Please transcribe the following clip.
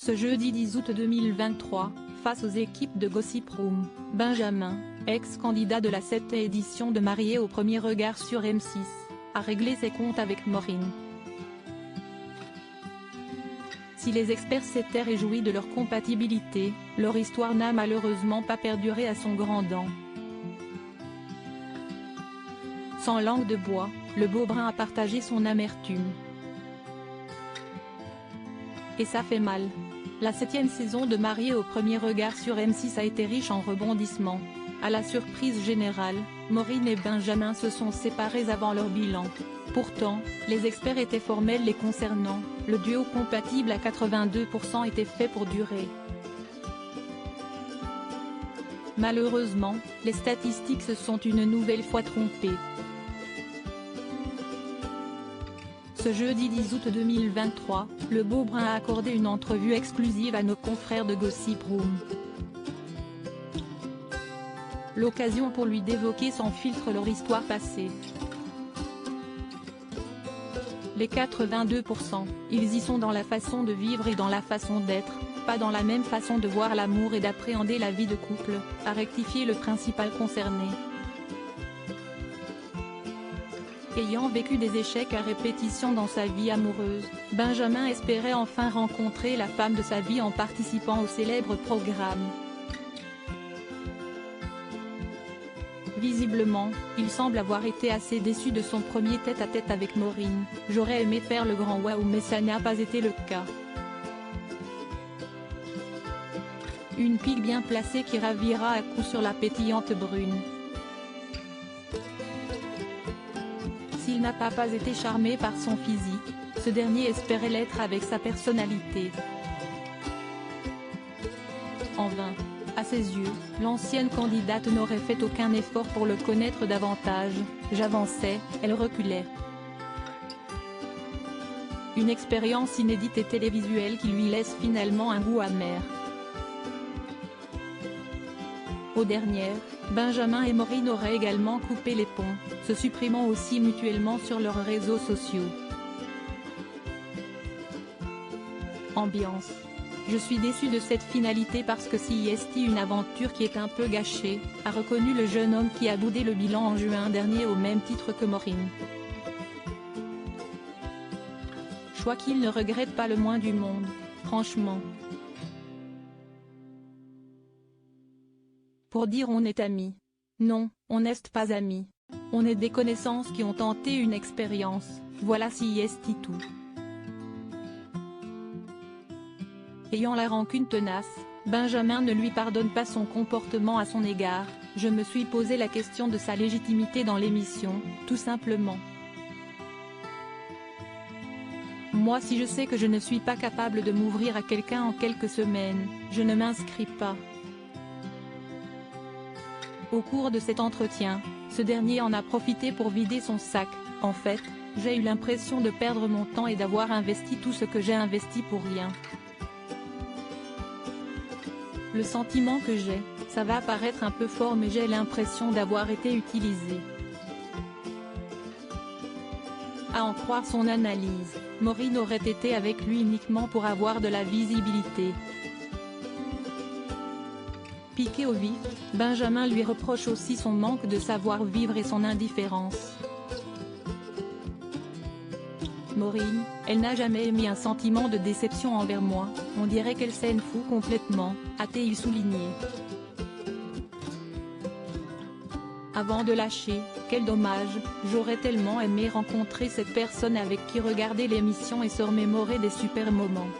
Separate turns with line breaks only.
Ce jeudi 10 août 2023, face aux équipes de Gossip Room, Benjamin, ex-candidat de la 7e édition de Mariés au premier regard sur M6, a réglé ses comptes avec Maureen. Si les experts s'étaient réjouis de leur compatibilité, leur histoire n'a malheureusement pas perduré à son grand dam. Sans langue de bois, le Beaubrun a partagé son amertume. Et ça fait mal. La 7e saison de Mariés au premier regard sur M6 a été riche en rebondissements. À la surprise générale, Maureen et Benjamin se sont séparés avant leur bilan. Pourtant, les experts étaient formels les concernant, le duo compatible à 82% était fait pour durer. Malheureusement, les statistiques se sont une nouvelle fois trompées. Ce jeudi 10 août 2023, le Beaubrun a accordé une entrevue exclusive à nos confrères de Gossip Room. L'occasion pour lui d'évoquer sans filtre leur histoire passée. Les 82%, ils y sont dans la façon de vivre et dans la façon d'être, pas dans la même façon de voir l'amour et d'appréhender la vie de couple, a rectifié le principal concerné. Ayant vécu des échecs à répétition dans sa vie amoureuse, Benjamin espérait enfin rencontrer la femme de sa vie en participant au célèbre programme. Visiblement, il semble avoir été assez déçu de son premier tête-à-tête avec Maureen. J'aurais aimé faire le grand waouh mais ça n'a pas été le cas. Une pique bien placée qui ravira à coup sûr la pétillante brune. S'il n'a pas été charmé par son physique, ce dernier espérait l'être avec sa personnalité. En vain. À ses yeux, l'ancienne candidate n'aurait fait aucun effort pour le connaître davantage, j'avançais, elle reculait. Une expérience inédite et télévisuelle qui lui laisse finalement un goût amer. Aux dernières, Benjamin et Maureen auraient également coupé les ponts, se supprimant aussi mutuellement sur leurs réseaux sociaux. Ambiance. Je suis déçu de cette finalité parce que c'est une aventure qui est un peu gâchée, a reconnu le jeune homme qui a boudé le bilan en juin dernier au même titre que Maureen. Choix qu'il ne regrette pas le moins du monde, franchement. Pour dire on est amis. Non, on n'est pas amis. On est des connaissances qui ont tenté une expérience, voilà c'est tout. Ayant la rancune tenace, Benjamin ne lui pardonne pas son comportement à son égard, je me suis posé la question de sa légitimité dans l'émission, tout simplement. Moi si je sais que je ne suis pas capable de m'ouvrir à quelqu'un en quelques semaines, je ne m'inscris pas. Au cours de cet entretien, ce dernier en a profité pour vider son sac. En fait, j'ai eu l'impression de perdre mon temps et d'avoir investi tout ce que j'ai investi pour rien. Le sentiment que j'ai, ça va paraître un peu fort mais j'ai l'impression d'avoir été utilisé. À en croire son analyse, Maureen aurait été avec lui uniquement pour avoir de la visibilité. Piqué au vif, Benjamin lui reproche aussi son manque de savoir-vivre et son indifférence. Maureen, elle n'a jamais émis un sentiment de déception envers moi, on dirait qu'elle s'en fout complètement, a-t-il souligné. Avant de lâcher, quel dommage, j'aurais tellement aimé rencontrer cette personne avec qui regarder l'émission et se remémorer des super moments.